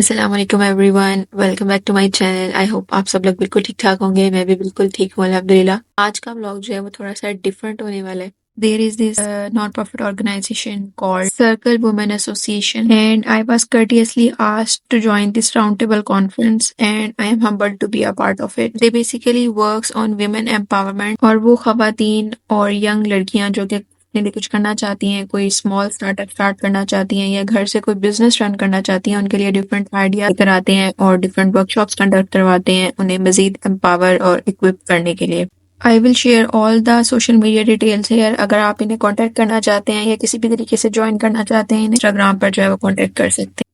अस्सलाम वालेकुम everyone, welcome back to my channel. I hope आप सब लोग बिल्कुल ठीक ठाक होंगे। मैं भी बिल्कुल ठीक हूँ अल्हम्दुलिल्लाह। आज का व्लॉग जो है वो थोड़ा सा डिफरेंट होने वाला है। There is this non-profit organization called Circle Women Association, and I was courteously asked to join this roundtable conference, and I am humbled to be a part of it. They basically works on women empowerment, और वो खवातीन और young लड़कियां जो कि अपने लिए कुछ करना चाहती हैं, कोई स्मॉल स्टार्टअप स्टार्ट करना चाहती हैं या घर से कोई बिजनेस रन करना चाहती हैं, उनके लिए डिफरेंट आइडिया कराते हैं और डिफरेंट वर्कशॉप्स कंडक्ट करवाते हैं उन्हें मजीद एम्पावर और इक्विप करने के लिए। I will share all the social media details here. अगर आप इन्हें कांटेक्ट करना चाहते हैं या किसी भी तरीके से ज्वाइन करना चाहते हैं, इंस्टाग्राम पर जो है वो कांटेक्ट कर सकते हैं।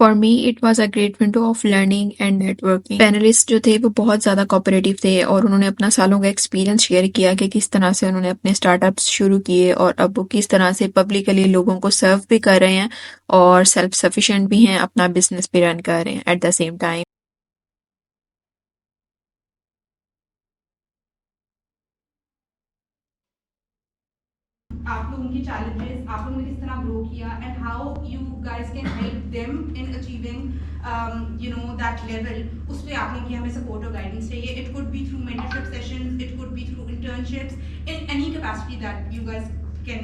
For me it was a great window of learning and networking. Panelist जो थे वो बहुत ज़्यादा कोऑपरेटिव थे और उन्होंने अपना सालों का एक्सपीरियंस शेयर किया कि किस तरह से उन्होंने अपने स्टार्टअप्स शुरू किए और अब वो किस तरह से पब्लिकली लोगों को सर्व भी कर रहे हैं और सेल्फ सफिशिएंट भी हैं, अपना बिजनेस भी रन कर रहे हैं एट द सेम टाइम। आप लोगों की चैलेंजेस, आप लोगों ने किस तरह ग्रो किया and how you guys can help them in achieving that level. उस पर आप लोगों की हमें सपोर्ट और गाइडेंस चाहिए। It could be through mentorship sessions, it could be through internships in any capacity that you guys can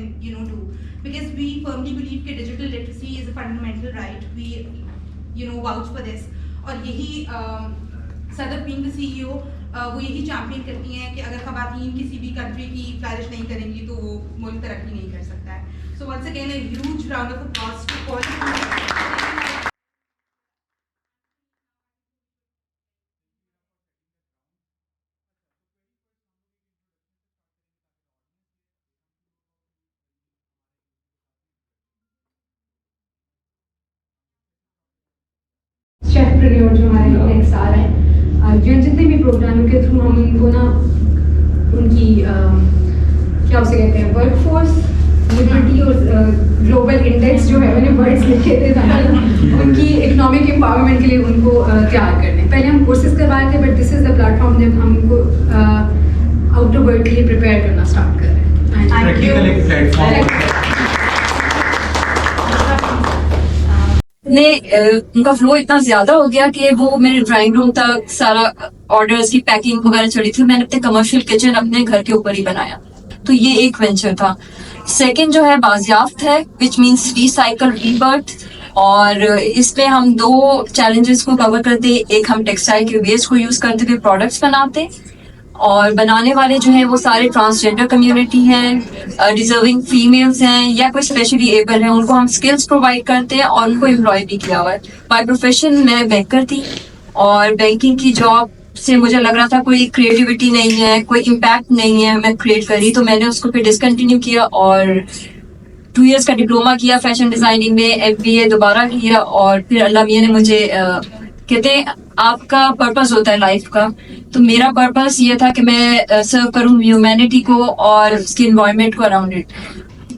do, because we firmly believe that digital literacy is a fundamental right. We vouch for this, और यही सदर being the CEO वो यही champion करती हैं कि अगर खवातीन किसी भी कंट्री की फ्लरिश नहीं करेंगी तो वो मुल्क तरक्की नहीं कर सकता है। So once again a huge round of applause to all. Chefpreneur जो हमारे नेक्स्ट आ रहे हैं, जो जितने भी प्रोग्राम के थ्रू हम उनको ना उनकी क्या उसे कहते हैं वर्कफोर्स लिबर्टी और ग्लोबल इंडेक्स जो है उन्हें वर्ड्स लिखे थे ताकि उनकी इकोनॉमिक एम्पावरमेंट के लिए उनको तैयार करने। पहले हम कोर्सेज करवाए थे, but this is the platform जब हम उनको आउटर वर्ल्ड के लिए प्रिपेयर करना स्टार्ट कर रहे हैं। उनका फ्लो इतना ज्यादा हो गया कि वो मेरे ड्राइंग रूम तक सारा ऑर्डर्स की पैकिंग वगैरह चली थी। मैंने अपने कमर्शियल किचन अपने घर के ऊपर ही बनाया, तो ये एक वेंचर था। सेकंड जो है बाजियाफ्त है, विच मीन्स रिसाइकल रीबर्थ, और इसमें हम दो चैलेंजेस को कवर करते। एक हम टेक्सटाइल के वेस्ट को यूज करते हुए प्रोडक्ट्स बनाते, और बनाने वाले जो हैं वो सारे ट्रांसजेंडर कम्युनिटी हैं, डिजर्विंग फीमेल्स हैं या कोई स्पेशली एबल है, उनको हम स्किल्स प्रोवाइड करते हैं और उनको एम्प्लॉय भी किया हुआ है। बाय प्रोफेशन मैं बैंकर थी और बैंकिंग की जॉब से मुझे लग रहा था कोई क्रिएटिविटी नहीं है, कोई इम्पैक्ट नहीं है मैं क्रिएट करी, तो मैंने उसको फिर डिसकंटिन्यू किया और 2 इयर्स का डिप्लोमा किया फैशन डिजाइनिंग में, MBA दोबारा किया, और फिर अल्लाह मियां ने मुझे कहते हैं आपका पर्पस होता है लाइफ का, तो मेरा पर्पस ये था कि मैं सर्व करूं ह्यूमैनिटी को और उसकी एनवायरनमेंट को अराउंड इट।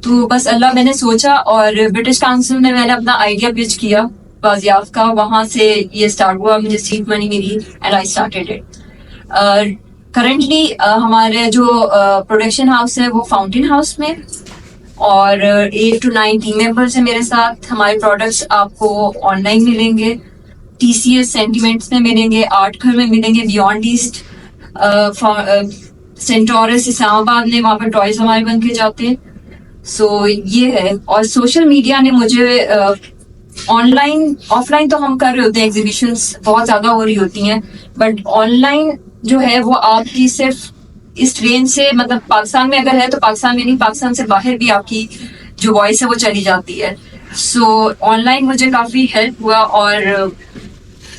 तो बस अल्लाह मैंने सोचा और ब्रिटिश काउंसिल में मैंने अपना आइडिया पिच किया बाजियाफ्त का, वहां से ये स्टार्ट हुआ, मुझे सीड मनी मिली and I started it. Currently हमारे जो प्रोडक्शन हाउस है वो फाउंटेन हाउस में, और 8 to 9 टीम मेंबर्स हैं मेरे साथ। हमारे प्रोडक्ट्स आपको ऑनलाइन मिलेंगे, TCS सेंटिमेंट्स में मिलेंगे, आर्ट घर में मिलेंगे, बियॉन्ड ईस्ट, सेंटोरस इस्लामाबाद में, वहाँ पर टॉयज हमारे बन के जाते हैं। सो ये है। और सोशल मीडिया ने मुझे ऑनलाइन ऑफलाइन तो हम कर रहे होते हैं, एग्जीबिशंस बहुत ज्यादा हो रही होती हैं, बट ऑनलाइन जो है वो आपकी सिर्फ इस रेंज से, मतलब पाकिस्तान में अगर है तो पाकिस्तान में नहीं, पाकिस्तान से बाहर भी आपकी जो वॉइस है वो चली जाती है। सो ऑनलाइन मुझे काफी हेल्प हुआ, और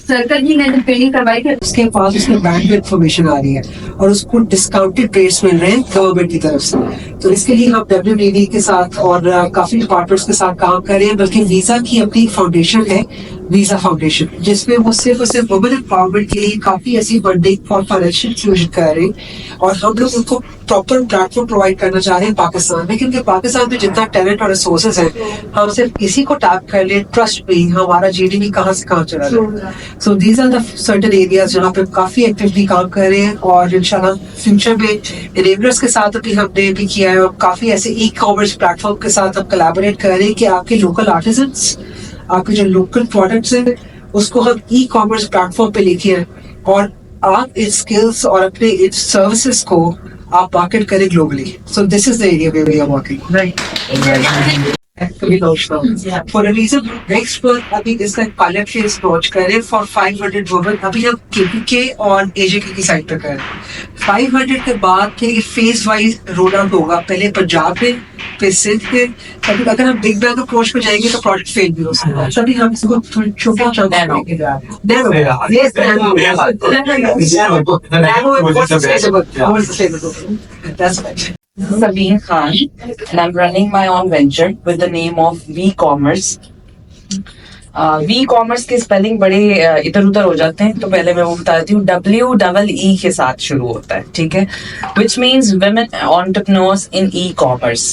सर्कल ही मैंने ट्रेनिंग करवाई थी। उसके पास उसके बैंक में इंफॉर्मेशन आ रही है और उसको डिस्काउंटेड रेट्स मिल रहे हैं गवर्नमेंट की तरफ से, तो इसके लिए हम WDD के साथ और काफी डिपार्टमेंट्स के साथ काम कर रहे हैं। बल्कि वीजा की अपनी फाउंडेशन है, वीजा फाउंडेशन, जिसमें वो सिर्फ और सिर्फ वुमेन एम्पावरमेंट के लिए काफी ऐसी फंडिंग फॉर फाइनेंशियल इंक्लूजन कर रहे हैं, और हम लोग उनको प्रॉपर प्लेटफॉर्म प्रोवाइड करना चाह रहे हैं पाकिस्तान में, क्योंकि पाकिस्तान में जितना टैलेंट और रिसोर्सेज है, हम सिर्फ इसी को टैप कर ले, ट्रस्ट भी हमारा GDP कहाँ से कहाँ चला जाए। So these are the certain areas जहाँ पे काफी एक्टिवली काम कर रहे हैं, और इंशाल्लाह फ्यूचर में इनेबलर्स के साथ भी हमने भी किया है, और काफी ऐसे ई-कॉमर्स प्लेटफॉर्म के साथ हम कोलैबोरेट कर रहे हैं कि आपके लोकल आर्टिजन्स, आपके जो लोकल प्रोडक्ट्स हैं उसको हम ई कॉमर्स प्लेटफॉर्म पे लेके आए और आप इस स्किल्स और अपने इस सर्विसेज को आप मार्केट करें globally. So this is the area where we are working. Right. For a reason, next पर अभी इसका पायलट फेज लॉन्च कर रहे हैं for 500 वुमेन. अभी हम KPK और AJK की साइड पे कर रहे हैं. 500 के बाद फिर फेज वाइज रोल आउट होगा. पहले पंजाब में, फिर सिंध में. तभी अगर हम बिग बैंग अप्रोच पे जाएंगे तो प्रोजेक्ट फेल भी हो सकता है. तभी हम इसको थोड़ी छोटे Sabeen Khan, and I'm running my own venture with the name of V-Commerce. V-Commerce के स्पेलिंग बड़े इधर उधर हो जाते हैं, तो पहले मैं वो बताती हूँ. WEE के साथ शुरू होता है, ठीक है, which means women entrepreneurs in e-commerce.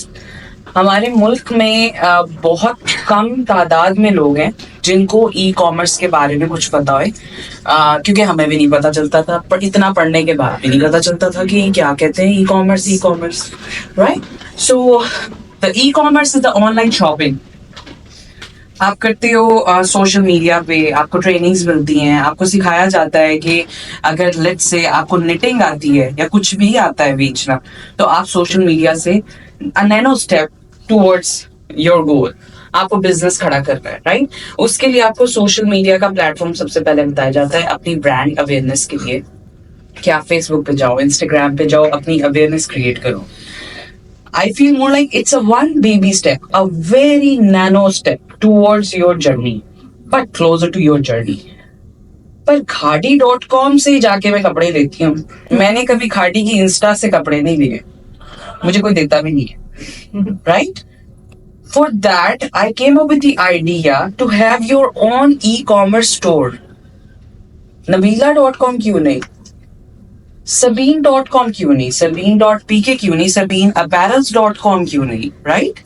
हमारे मुल्क में बहुत कम तादाद में लोग हैं जिनको ई कॉमर्स के बारे में कुछ पता है, क्योंकि हमें भी नहीं पता चलता था, पर इतना पढ़ने के बाद भी नहीं पता चलता था कि क्या कहते हैं e commerce, right. So the e commerce is the online shopping. आप करते हो सोशल मीडिया पे, आपको ट्रेनिंग्स मिलती हैं, आपको सिखाया जाता है कि अगर लेट्स से आपको निटिंग आती है या कुछ भी आता है बेचना, तो आप सोशल मीडिया से a nano step towards your goal. आपको बिजनेस खड़ा करना है, राइट. उसके लिए आपको सोशल मीडिया का प्लेटफॉर्म सबसे पहले बताया जाता है अपनी ब्रांड अवेयरनेस के लिए, कि आप फेसबुक पे जाओ, इंस्टाग्राम पे जाओ, अपनी अवेयरनेस क्रिएट करो. I feel more like it's a one baby step, a very nano step towards your journey, but closer to your journey. पर खाड़ी.com से ही जाके मैं कपड़े लेती हूँ. मैंने कभी खाड़ी की इंस्टा से कपड़े नहीं लिए, मुझे कोई देता भी नहीं है, right? For that, I came up with the idea to have your own e-commerce store. Nabila.com क्यों नहीं? Sabeen.com क्यों नहीं? Sabeen.pk क्यों नहीं? SabeenApparels.com क्यों नहीं? Right?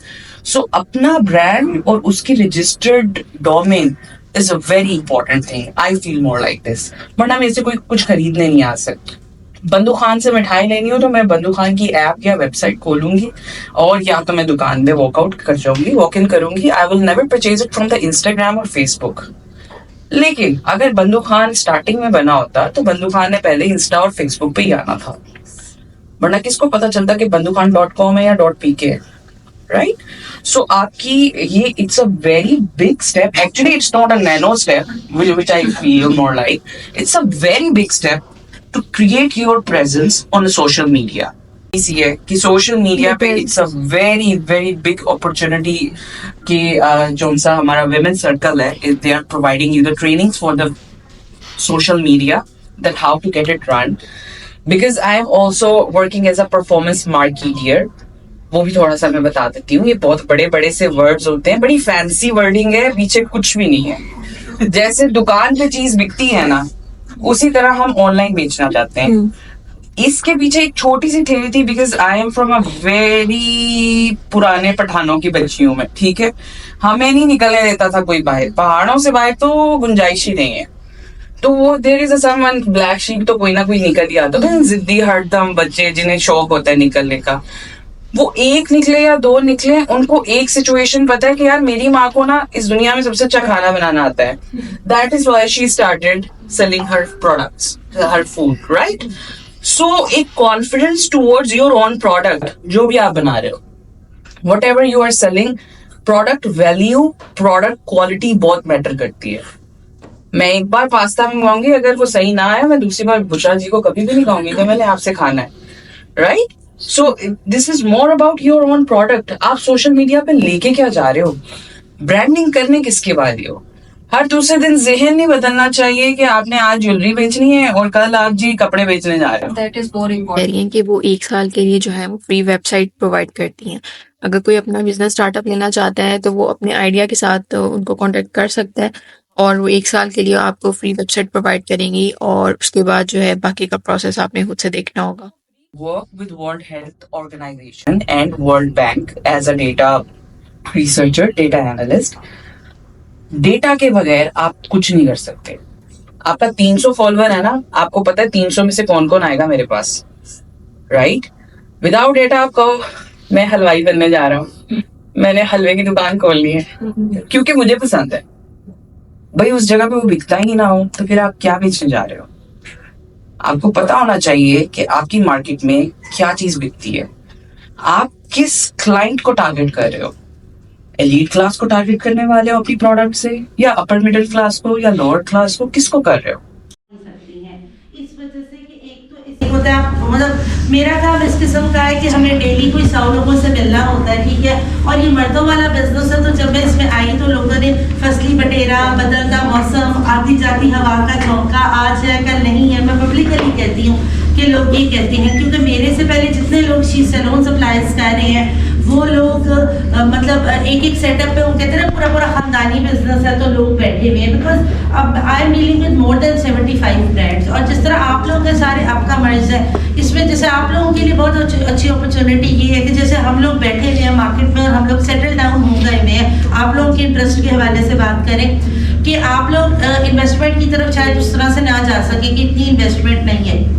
So अपना brand और उसकी registered domain is a very important thing. I feel more like this. वरना मेरे से कोई कुछ खरीदने नहीं आ सकता. बंदू खान से मिठाई लेनी हो तो मैं बंदू खान की ऐप या वेबसाइट खोलूंगी और या तो मैं दुकान पे वॉकआउट कर जाऊंगी, वॉक इन करूंगी. I will never purchase it from the Instagram और फेसबुक. लेकिन अगर बंदू खान स्टार्टिंग में बना होता तो बंदू खान ने पहले इंस्टा और फेसबुक पे ही आना था, वरना किसको पता चलता कि बंदूखान.com है या .pk है, राइट. सो आपकी ये it's a very big step. Actually it's not a nano step which I feel more like it's a very big step to create your presence on a social media. इसीलिए कि social media पे it's a very very big opportunity कि जो सा हमारा women circle है, they are providing you the trainings for the social media that how to get it run. Because I am also working as a performance marketer. वो भी थोड़ा सा मैं बता देती हूँ. ये बहुत बड़े बड़े से वर्ड्स होते हैं, बड़ी फैंसी वर्डिंग है, पीछे कुछ भी नहीं है. जैसे दुकान पे चीज बिकती है ना, उसी तरह हम ऑनलाइन बेचना चाहते हैं. इसके पीछे एक छोटी सी थ्योरी थी, because I am from a very पुराने पठानों की बच्ची हूँ मैं, ठीक है. हमें नहीं निकलने देता था कोई बाहर, पहाड़ों से बाहर तो गुंजाइश ही नहीं है. तो वो there is a someone black sheep, तो कोई ना कोई निकल ही आता. तो जिद्दी हरदम बच्चे जिन्हें शौक होता है निकलने का, वो एक निकले या दो निकले, उनको एक सिचुएशन पता है कि यार मेरी माँ को ना इस दुनिया में सबसे अच्छा खाना बनाना आता है. That is why she started selling her products, her food, right. So एक confidence towards your own product, जो भी आप बना रहे हो, whatever you are selling, product value, product quality बहुत मैटर करती है. मैं एक बार पास्ता मंगवाऊंगी, अगर वो सही ना आया, मैं दूसरी बार बुशरा जी को कभी भी नहीं कहूंगी कि मैंने आपसे खाना है, right. So this is more about your own product. आप सोशल मीडिया पे लेके क्या जा रहे हो, ब्रांडिंग करने किसके वाले हो. हर दूसरे दिन जहन नहीं बदलना चाहिए कि आपने आज ज्वेलरी बेचनी है और कल आप जी कपड़े बेचने जा रहे हो. दैट इज मोर कह इम्पोर्टेंट. रही हैं कि वो 1 साल के लिए जो है वो फ्री वेबसाइट प्रोवाइड करती हैं. अगर कोई अपना बिजनेस स्टार्टअप लेना चाहता है तो वो अपने आइडिया के साथ उनको कांटेक्ट कर सकता है और वो 1 साल के लिए आपको फ्री वेबसाइट प्रोवाइड करेंगी और उसके बाद जो है बाकी का प्रोसेस आपने खुद से देखना होगा. Work with World Health Organization and World Bank as a data researcher, data analyst. Data के बगैर आप कुछ नहीं कर सकते. आपका 300 फॉलोअर है ना, आपको पता है 300 में से कौन कौन आएगा मेरे पास, राइट. विदाउट डेटा आप कहो मैं हलवाई बनने जा रहा हूँ, मैंने हलवे की दुकान खोलनी है क्योंकि मुझे पसंद है. भाई उस जगह पे वो बिकता ही ना हो तो फिर आप क्या बेचने जा रहे हो? आपको पता होना चाहिए कि आपकी मार्केट में क्या चीज बिकती है, आप किस क्लाइंट को टारगेट कर रहे हो। एलीट क्लास को टारगेट करने वाले हो अपनी प्रोडक्ट से, या अपर मिडिल क्लास को, या लोअर क्लास को, किसको कर रहे हो? सकती हैं इस वजह से कि एक तो इस होता है, मतलब मेरा काम इस किस्म का है कि हमें डेली कोई 100 लोगों से मिलना होता है, ठीक है। और ये मर्दों वाला बिजनेस है, तो जब मैं इसमें आई तो लोगों ने फसली बटेरा, बदलता मौसम, आती जाती हवा का झोंका, आज है कल नहीं है, मैं पब्लिकली कहती हूँ कि लोग ये कहते हैं, क्योंकि मेरे से पहले जितने लोग सैलून सप्लायर्स कर रहे हैं वो लोग मतलब एक एक सेटअप पे, वो कहते हैं ना पूरा पूरा खानदानी बिजनेस है, तो लोग बैठे हुए हैं। बिकॉज अब I am dealing with more than 75 brands, और जिस तरह आप लोग के सारे आपका मर्ज है, इसमें जैसे आप लोगों के लिए बहुत अच्छी अपॉर्चुनिटी ये है कि जैसे हम लोग बैठे हुए हैं मार्केट में और हम लोग सेटल डाउन हो गए हुए हैं, आप लोगों के इंटरेस्ट के हवाले से बात करें कि आप लोग इन्वेस्टमेंट की तरफ शायद उस तरह से ना जा सके कि इतनी इन्वेस्टमेंट नहीं है।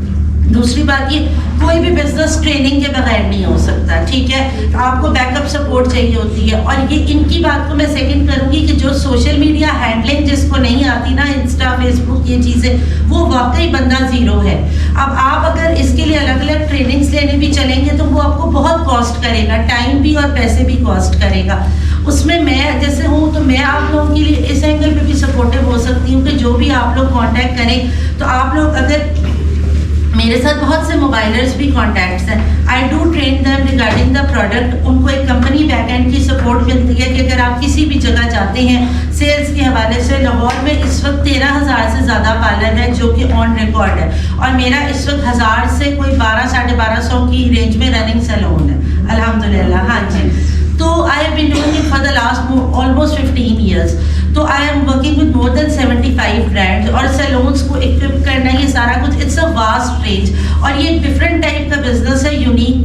दूसरी बात ये, कोई भी बिजनेस ट्रेनिंग के बगैर नहीं हो सकता, ठीक है। आपको बैकअप सपोर्ट चाहिए होती है। और ये इनकी बात को मैं सेकंड करूंगी कि जो सोशल मीडिया हैंडलिंग जिसको नहीं आती ना, इंस्टा फेसबुक ये चीज़ें, वो वाकई बंदा जीरो है। अब आप अगर इसके लिए अलग अलग ट्रेनिंग्स लेने भी चलेंगे तो वो आपको बहुत कॉस्ट करेगा, टाइम भी और पैसे भी कॉस्ट करेगा। उसमें मैं जैसे हूँ तो मैं आप लोगों के लिए इस एंगल पे भी सपोर्टिव हो सकती हूँ कि जो भी आप लोग कांटेक्ट करें तो आप लोग अगर मेरे साथ बहुत से मोबाइलर्स भी कॉन्टैक्ट्स हैं, I do train them regarding the product. उनको एक कंपनी बैकएंड की सपोर्ट मिलती है कि अगर आप किसी भी जगह जाते हैं सेल्स के हवाले से। लाहौर में इस वक्त 13,000 से ज़्यादा पार्लर है जो कि ऑन रिकॉर्ड है, और मेरा इस वक्त 1000 से कोई 1200-1250 की रेंज में रनिंग सैलून है अल्हम्दुलिल्लाह। हाँ जी, तो I have been doing it for the last almost 15 years. तो I am working with more than 75 brands, और सैलून्स को इक्विप करना ये सारा कुछ, इट्स अ वास्ट रेंज। और ये डिफरेंट टाइप का बिजनेस है, यूनिक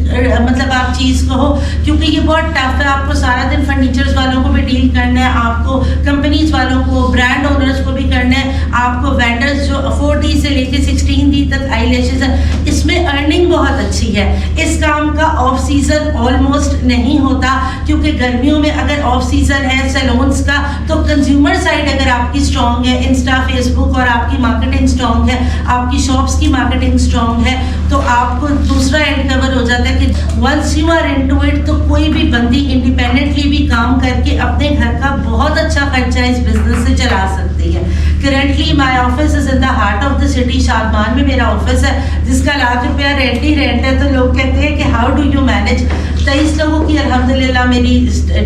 मतलब आप चीज़ कहो, क्योंकि ये बहुत टफ है। आपको सारा दिन फर्नीचर्स वालों को भी डील करना है, आपको कंपनीज वालों को, ब्रांड ओनर्स को भी करना है, आपको वेंडर्स जो 4D से लेके 16D तक आईलैशेस है, इसमें अर्निंग बहुत अच्छी है। इस काम का ऑफ सीजन ऑलमोस्ट नहीं होता, क्योंकि गर्मियों में अगर ऑफ सीजन है सैलून्स का तो कंज्यूमर साइड अगर आपकी स्ट्रॉन्ग है, इंस्टा फेसबुक और आपकी मार्केटिंग स्ट्रॉन्ग है, आपकी शॉप्स की मार्केटिंग स्ट्रॉन्ग है, तो आपको दूसरा एंड कवर हो जाता है कि once you are into it तो कोई भी बंदी इंडिपेंडेंटली भी काम करके अपने घर का बहुत अच्छा खर्चा इस बिजनेस से चला सकती है। Currently my office is in the heart of the city, Shadman में मेरा ऑफिस है जिसका ₹1,00,000 रेंट ही रेंट है। तो लोग कहते हैं कि हाउ डू यू मैनेज। 23 लोगों की अल्हम्दुलिल्लाह मेरी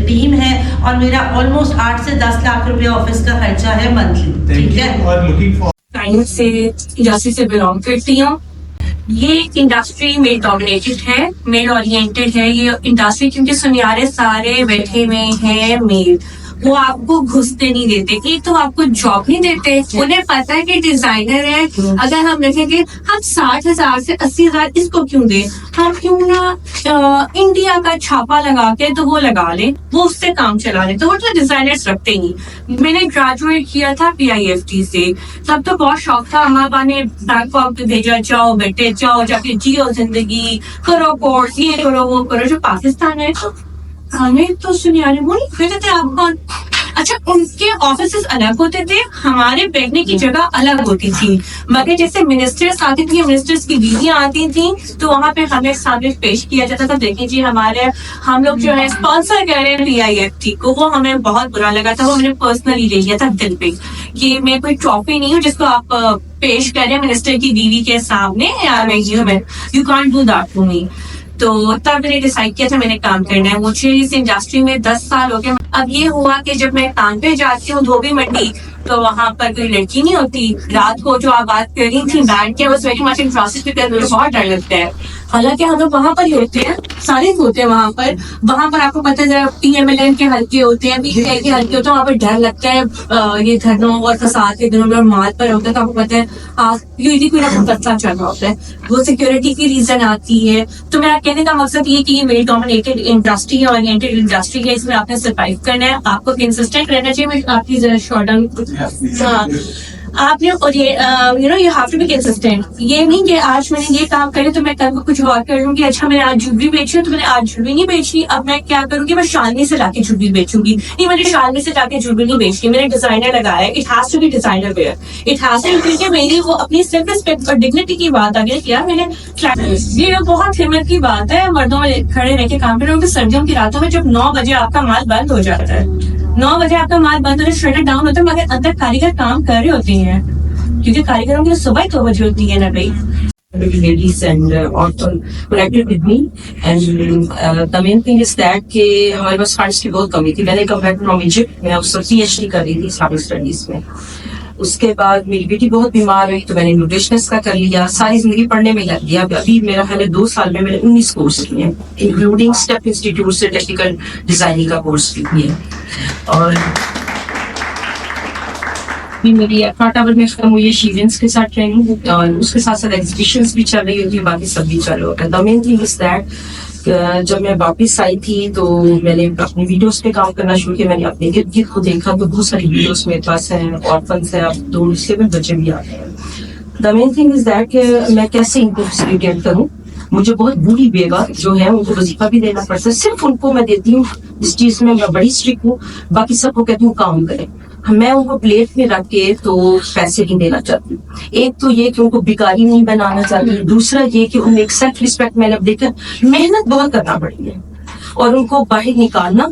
टीम है, और मेरा ऑलमोस्ट 8 से 10 लाख रुपए ऑफिस का खर्चा है मंथली, ठीक है। टाइम से इंडस्ट्री से बिलोंग करती हूँ। ये इंडस्ट्री मेल डोमिनेटेड है, मेल ओरिएंटेड है ये इंडस्ट्री, क्योंकि सुनियारे सारे बैठे हुए हैं मेल। वो आपको घुसते नहीं देते, एक तो आपको जॉब नहीं देते, उन्हें पता है कि डिजाइनर है, अगर हम रखेंगे हम 60,000 से 80,000 इसको क्यों दें, हम क्यों ना इंडिया का छापा लगा के तो वो लगा ले, वो उससे काम चला ले, तो वो तो डिजाइनर्स रखते ही। मैंने ग्रेजुएट किया था PIFT से, तब तो बहुत शौक था, अम्मा पापा ने बैंकॉक पे भेजा, जाओ बेटे जाओ, जाके जियो जिंदगी, करो कोर्स, ये करो वो करो। जो पाकिस्तान है तो हमें तो सुनियारे वो नहीं कहते थे आप कौन। अच्छा, उनके ऑफिसेस अलग होते थे, हमारे बैठने की जगह अलग होती थी। मगर जैसे मिनिस्टर्स आती थी, मिनिस्टर्स की बीवियां आती थी, तो वहां पे हमें सामने पेश किया जाता था, देखिए जी हम लोग जो है स्पॉन्सर कर रहे हैं PIFT को। वो हमें बहुत बुरा लगा था, वो मैंने पर्सनली ले लिया था दिल पे कि मैं कोई ट्रॉफी नहीं हूँ जिसको आप पेश कर रहे हैं मिनिस्टर की बीवी के सामने, you can't do that to me. तो तब मैंने डिसाइड किया था मैंने काम करना है। मुझे इस इंडस्ट्री में 10 साल हो गए। अब ये हुआ कि जब मैं काम पे जाती हूँ धोबी मंडी, तो वहाँ पर कोई लड़की नहीं होती। रात को जो आप बात कर रही थी बैंड के, बस वेटिंग मशीन प्रोसेस पे करने में बहुत डर लगता है। हालांकि हम लोग वहाँ पर ही होते हैं, सारे होते हैं वहाँ पर आपको पता है PMLN के हल्के होते हैं, PTI के हल्के होते हैं, वहाँ पर डर लगता है ये धरनों और फसाद के दिनों में और माल पर होता है, तो आपको पता है कोई ना कोई मसला चल रहा होता है, वो सिक्योरिटी की रीजन आती है। तो मेरा कहने का मकसद ये कि ये मेल डोमिनेटेड इंडस्ट्री है, ओरिएंटेड इंडस्ट्री है, इसमें आपने सर्वाइव करना है, आपको कंसिस्टेंट रहना चाहिए। मैं आपकी जरा शॉर्ट डाउन आपने और ये you know you have to be consistent. ये नहीं कि आज मैंने ये काम करे तो मैं कल को कुछ और कर लूंगी। अच्छा मैंने आज ज्वेलरी बेची है तो मैंने आज ज्वेलरी नहीं बेची, अब मैं क्या करूंगी, मैं शालनी से जाके ज्वेलरी बेचूंगी। नहीं, मैंने शालनी से जाके ज्वेलरी नहीं बेचती, मैंने डिजाइनर लगाया। It has to be designer wear, it has to, क्योंकि मेरी वो अपनी सेल्फ रिस्पेक्ट और डिग्निटी की बात आ गई। क्या मैंने ये बहुत हिम्मत की बात है मर्दों में खड़े रह के काम करें, क्योंकि सर्दियों की रातों में जब 9 बजे आपका माल बंद हो जाता है, 9 बजे आपका माल बंद हो, शटर डाउन होता है, मगर अंदर कारीगर काम कर रही होती हैं, क्योंकि कारीगरों की सुबह ही 2 बजे होती है ना भाई। ladies and also connected with me and the main thing is that कि हमारे पास फंड्स की बहुत कमी थी। मैंने कम बैक फ्रॉम इजिप्ट, मैं उस वक्त PhD कर रही थी इस्लामिक स्टडीज में। उसके बाद मेरी बेटी बहुत बीमार हुई तो मैंने न्यूट्रिशनिस्ट का कर लिया, सारी जिंदगी पढ़ने में लग गया। अभी मेरा ख्याल है 2 साल में मैंने 19 कोर्स किए हैं, इंक्लूडिंग स्टेप इंस्टीट्यूट से टेक्निकल डिजाइनिंग का कोर्स भी किए। और भी मेरी टावर में खत्म हुई है शीवेंस के साथ ट्रेनिंग, और उसके साथ साथ एग्जीबिशंस भी चल रही होती है, बाकी सब भी चल रहा है। The main thing is that जब मैं वापस आई थी तो मैंने अपनी वीडियोस पे काम करना शुरू किया। मैंने अपने गिर्द गिर्द को देखा तो बहुत सारी वीडियोस मेरे पास हैं, ऑर्फन्स हैं, अब 2 डिसेबल बच्चे भी आते हैं। The main thing is that मैं कैसे इनको फैसिलिटेट करूँ। मुझे बहुत बूढ़ी बेवा जो है उनको वजीफा भी देना पड़ता है, सिर्फ उनको मैं देती हूँ इस चीज में मैं बड़ी स्ट्रिक्ट हूँ, बाकी सबको कहती हूँ काम करें। मैं उनको प्लेट में रख के तो पैसे नहीं देना चाहती। एक तो ये कि उनको भिखारी नहीं बनाना चाहती, दूसरा ये कि उन्हें एक सेल्फ रिस्पेक्ट मैंने अब देखा, मेहनत बहुत करना पड़ी है और उनको बाहर निकालना।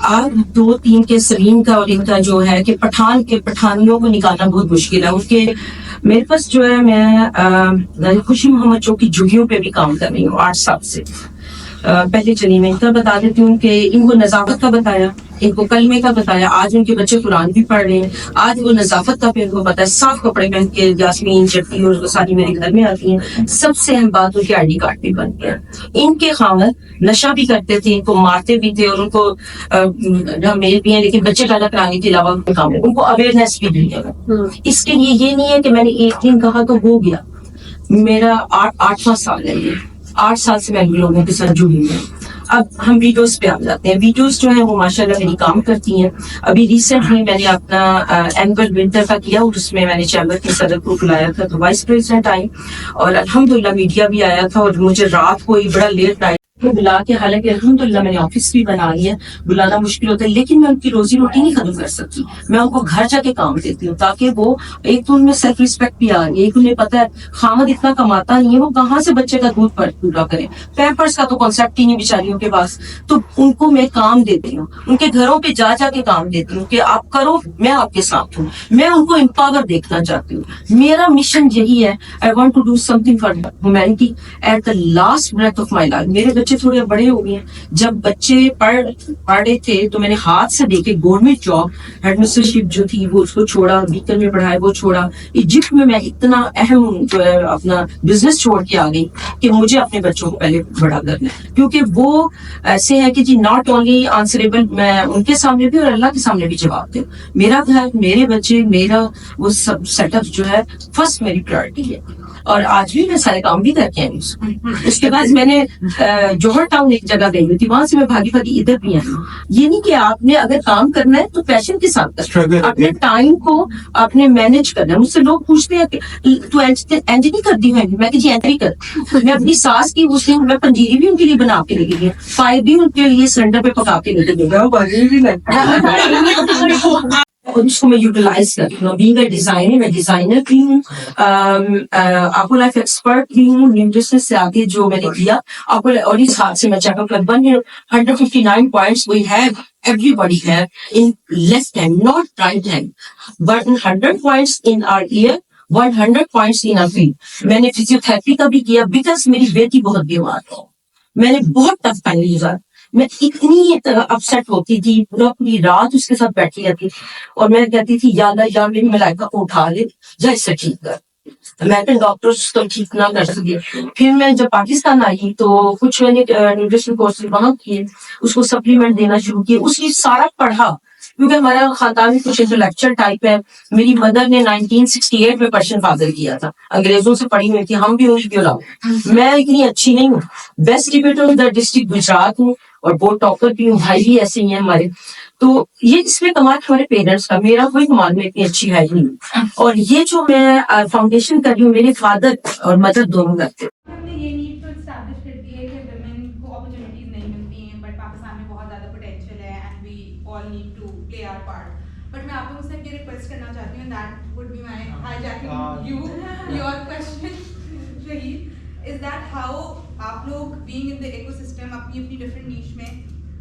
आज 2-3 के सलीम का और इनका जो है कि पठानियों को निकालना बहुत मुश्किल है। उनके मेरे पास जो है मैं खुशी मोहम्मद चौक की झुग्गियों पे भी काम कर रही हूँ 8 साल से। पहले चलिए मैं इनका बता देती हूँ कि इनको नजाफत का बताया, इनको कलमे का बताया, आज उनके बच्चे कुरान भी पढ़ रहे हैं। आज वो नजाफत का भी इनको पता है, साफ कपड़े पहन के यास्मीन जट्टी और सारी मेरे घर में आती हैं। सबसे अहम बात उनके ID कार्ड भी बन गया। इनके खामद नशा भी करते थे, इनको मारते भी थे और उनको मेल भी हैं, लेकिन बच्चे पैदा कराने के अलावा काम उनको अवेयरनेस भी दी है। इसके लिए ये नहीं है कि मैंने एक दिन कहा तो हो गया। मेरा 8वां साल है ये, 8 साल से मैं लोगों के साथ जुड़ी हूँ। अब हम वीडियोस पे आ जाते हैं। वीडियोस जो है वो माशाल्लाह मेरी काम करती हैं। अभी रिसेंटली मैंने अपना एनुअल विंटर का किया और उसमें मैंने चैम्बर के सदर को बुलाया था, तो वाइस प्रेसिडेंट आई और अल्हम्दुलिल्लाह मीडिया भी आया था। और मुझे रात को ही बड़ा लेट नाइट को बुला के, हालांकि अल्हम्दुलिल्लाह मैंने ऑफिस भी बना लिया, बुलाना मुश्किल होता है, लेकिन मैं उनकी रोजी रोटी नहीं खत्म कर सकती। मैं उनको घर जाके काम देती हूँ ताकि वो एक तो उनमें सेल्फ रिस्पेक्ट भी आ रही है, एक उन्हें पता है खामद इतना कमाता नहीं है, वो कहाँ से बच्चे का दूध पूरा करे। पैम्पर्स का तो कॉन्सेप्ट ही नहीं बेचारियों के पास, तो उनको मैं काम देती हूँ, उनके घरों पे जा जाके काम देती हूँ कि आप करो, मैं आपके साथ हूँ। मैं उनको एम्पावर देखना चाहती हूँ। मेरा मिशन यही है, I want to do something for humanity at the last breath of my life. मेरे बच्चे थोड़े बड़े हो गए हैं। जब बच्चे पढ़ रहे थे तो मैंने हाथ से देखे गवर्नमेंट जॉब हेडमिस्ट्रेशिप जो थी वो उसको छोड़ा, बीकन में पढ़ाया वो छोड़ा। इजिप्ट में मैं इतना अहम जो है अपना बिजनेस छोड़ के आ गई कि मुझे अपने बच्चों को पहले बड़ा करना है, क्योंकि वो ऐसे है कि जी नॉट ओनली आंसरेबल, मैं उनके सामने भी और अल्लाह के सामने भी जवाब दूं। मेरा घर, मेरे बच्चे, मेरा वो सब सेटअप जो है फर्स्ट मेरी प्रायोरिटी है। और आज भी मैं सारे काम भी करके आई हूँ। उसके बाद मैंने जोहर टाउन एक जगह गई थी, वहां से मैं भागी भागी इधर भी आई हूँ। ये नहीं कि आपने अगर काम करना है तो पैशन के साथ करना, अपने टाइम को आपने मैनेज करना है। मुझसे लोग पूछते हैं कि तू एंज नहीं करती है? मैं कि जी एंज नहीं कर। मैं अपनी सास की उस दिन मैं पंजीरी भी उनके लिए बना के लेके गई, पाए भी उनके लिए सिलेंडर पे पका के लेके गई और उसको मैं यूटिलाइज करती हूँ। बीइंग अ डिजाइनर, मैं डिजाइनर भी हूँ, आपको लाइफ एक्सपर्ट भी हूँ। न्यूट्रिशन से आगे जो मैंने किया आपको, और इस हाथ से मैं चेकअप कर 159 points we have, everybody have in less time, not right time, but 100 points in our ear, 100 points in our feet. मैंने फिजियोथेरेपी का भी किया बिकॉज मेरी बेटी बहुत बीमार है। मैंने बहुत टफ टाइम लिया, मैं इतनी अपसेट होती थी, पूरी रात उसके साथ बैठी रहती और मैं कहती थी या अल्लाह, या मेरी मलाइका को उठा ले, जा इससे ठीक कर। अमेरिकन डॉक्टर्स तो ठीक ना कर सके। फिर मैं जब पाकिस्तान आई तो कुछ मैंने न्यूट्रिशन कोर्स वहां किए, उसको सप्लीमेंट देना शुरू किए, उसकी सारा पढ़ा, क्योंकि हमारा खानदान में कुछ इंटेलेक्चुअल टाइप है। मेरी मदर ने 1968 में पर्शियन फादर किया था, अंग्रेजों से पढ़ी हुई थी, हम भी उनकी औलाद। मैं इतनी अच्छी नहीं हूँ, best debater of the district Gujarat हूँ और बोर्ड टॉपर भी हूँ, भाई भी ऐसे ही है हमारे। तो ये इसमें कमाल हमारे पेरेंट्स का, मेरा कोई कमाल में इतनी अच्छी है ही नहीं। और ये जो मैं फाउंडेशन कर रही हूँ, मेरे फादर और मदर दोनों करते हैं। हमने ये नीड तो एस्टैब्लिश कर दी है कि वुमेन को अपॉर्चुनिटीज नहीं मिलती हैं, बट पाकिस्तान में बहुत ज़्यादा पोटेंशियल है and we all need to play our part. But मैं आप लोगों से ये रिक्वेस्ट करना चाहती हूँ, that would be my hijacking your question शहीद, इज दैट हाउ आप लोग बीइंग इन द इकोसिस्टम अपनी अपनी डिफरेंट नीश में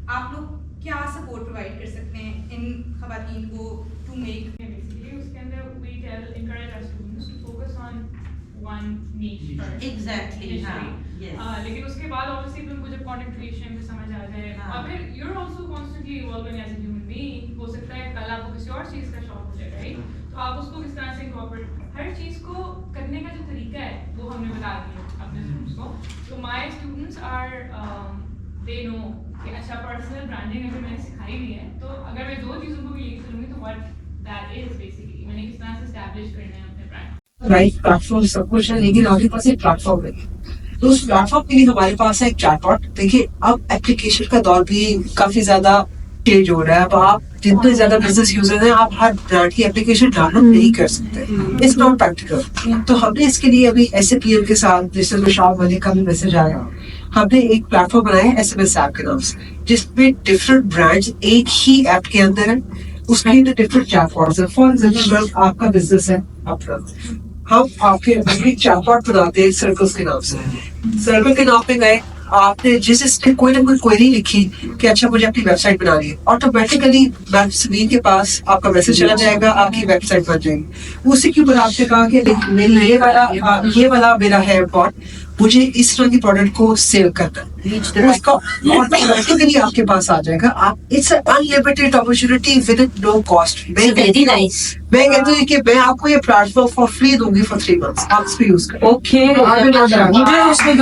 आप लोग क्या सपोर्ट प्रोवाइड कर सकते हैं इन खवातीन को टू मेक basically उसके अंदर we encourage our students to focus on one niche first. Exactly, initially. yes. लेकिन उसके बाद obviously फिर उनको जब content creation में समझ आ जाए और फिर you're also constantly evolving as a human being, हो सकता है कल आपको किसी और चीज़ का शौक हो जाए, right? तो आप उसको किस तरह से incorporate, हर चीज़ को करने का जो तरीका है वो हमने बता दिया अपने students को। तो my students are they know कि अच्छा पर्सनल ब्रांडिंग अगर मैंने सिखाई भी है तो अगर मैं दो चीज़ों को भी लेके चलूँगी तो व्हाट दैट इज बेसिकली मैंने किस तरह से एस्टैब्लिश करना है अपने ब्रांड। राइट प्लेटफॉर्म सब कुछ है, लेकिन हमारे पास एक प्लेटफॉर्म है। तो उस प्लेटफॉर्म के लिए हमारे पास है एक चैटबॉट। देखिए अब एप्लीकेशन का दौर भी काफी ज्यादा चेंज हो रहा है। अब आप जितने ज्यादा बिजनेस यूजर हैं, आप हर ब्रांड की एप्लीकेशन डाउनलोड नहीं कर सकते, इट्स नॉट प्रैक्टिकल। तो हमने इसके लिए अभी SAPM के साथ, जैसे विशाल मलिक का भी मैसेज आया, हमने एक प्लेटफॉर्म बनाया है SMS ऐप के नाम से, जिसमें डिफरेंट ब्रांड्स एक ही ऐप के अंदर है। उसके अंदर डिफरेंट चैटबॉट्स है। फॉर एग्जाम्पल आपका बिजनेस है अपना, हम आपके एक चैटबॉट बनाते हैं सर्कल्स के नाम से। सर्कल के नाम पे गए, आपने जिसने कोई ना कोई क्वेरी लिखी कि अच्छा मुझे अपनी वेबसाइट बनानी है, ऑटोमेटिकली मैम के पास आपका मैसेज चला जाएगा, आपकी वेबसाइट बन जाएगी। उसी के ऊपर आपने कहा कि ये वाला मेरा है बॉट, मुझे इस तरह की प्रोडक्ट को सेल करना है, उसका ऑटोमेटिकली आपके पास आ जाएगा। आप it's unlimited opportunity with no cost. Very nice. मैं कहती हूँ कि मैं आपको ये प्लेटफॉर्म फॉर फ्री दूंगी फॉर 3 months, आप इसको यूज करें। ओके, मुझे उसमें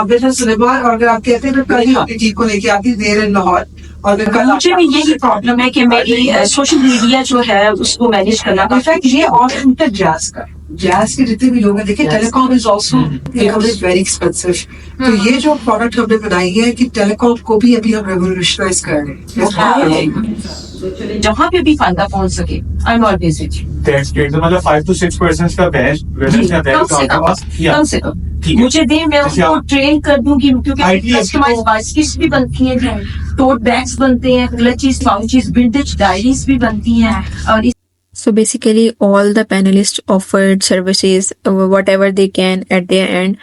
बिजनेस सुलेमान, और अगर आप कहते हैं मैं कल ही अपनी टीम को लेके आती देर इन लाहौर, और मैं कल मुझे भी यही प्रॉब्लम है कि मेरी सोशल मीडिया जो है उसको मैनेज करना। इनफैक्ट ये ऑप्शन जैज के जितने भी लोग हैं, देखिए telecom is also very expensive. तो ये जो प्रोडक्ट हमने बनाई है कि टेलीकॉम को भी अभी हम रेवोल्यूशनाइज कर रहे हैं, जहाँ पे भी फायदा पहुंच सके। I am always with you. That's great. तो मतलब 5 to 6% का बैच कम से कम मुझे दे, मैं उनको ट्रेन कर दूंगी, क्योंकि कस्टमाइज्ड बास्केट्स भी बनती हैं, टोट बैग्स बनते हैं, क्लचेस, पाउचेस, विंटेज डायरीज भी बनती हैं। और So basically, all the panelists offered services whatever they can at their end.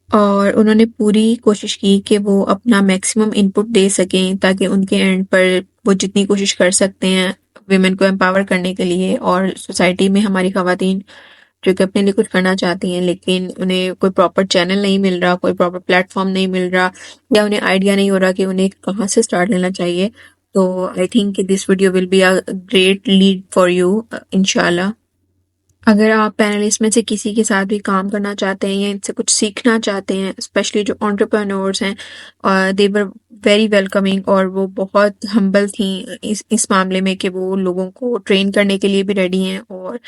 और उन्होंने पूरी कोशिश की कि वो अपना मैक्सिमम इनपुट दे सकें ताकि उनके एंड पर वो जितनी कोशिश कर सकते हैं विमेन को एम्पावर करने के लिए। और सोसाइटी में हमारी ख़वातीन जो कि अपने लिए कुछ करना चाहती हैं लेकिन उन्हें कोई प्रॉपर चैनल नहीं मिल रहा, कोई प्रॉपर प्लेटफॉर्म नहीं मिल रहा, या उन्हें आइडिया नहीं हो रहा कि उन्हें कहाँ से स्टार्ट लेना चाहिए। तो I think this video will be a great lead for you इंशाल्लाह। अगर आप पैनलिस्ट में से किसी के साथ भी काम करना चाहते हैं या इनसे कुछ सीखना चाहते हैं, स्पेशली जो एंटरप्रेन्योर्स हैं, दे वर वेरी वेलकमिंग, और वो बहुत हम्बल थी इस मामले में कि वो लोगों को ट्रेन करने के लिए भी रेडी हैं और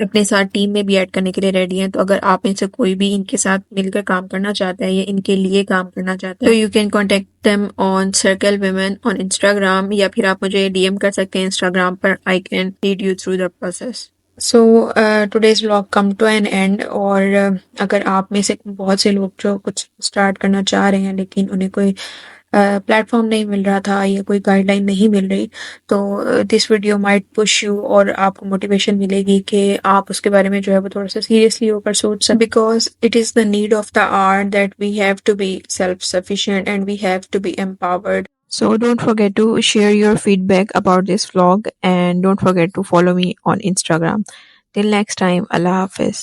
अपने साथ टीम में भी ऐड करने के लिए रेडी हैं। तो अगर आप में से कोई भी इनके साथ मिलकर काम करना चाहता है या इनके लिए काम करना चाहता है, तो you can contact them on circle women on Instagram, या फिर आप मुझे DM कर सकते हैं इंस्टाग्राम पर। I can lead you through the process. So today's vlog come to an end. और अगर आप में से बहुत से लोग जो कुछ स्टार्ट करना चाह रहे हैं लेकिन उन्हें कोई प्लेटफॉर्म नहीं मिल रहा था या कोई गाइडलाइन नहीं मिल रही, तो this video might push you, और आपको मोटिवेशन मिलेगी कि आप उसके बारे में जो है वो थोड़ा सा सीरियसली होकर सोच सकें, because it is the need of the hour that we have to be self sufficient and we have to be empowered. So don't forget to share your feedback about this vlog and don't forget to follow me on Instagram. Till next time, Allah Hafiz.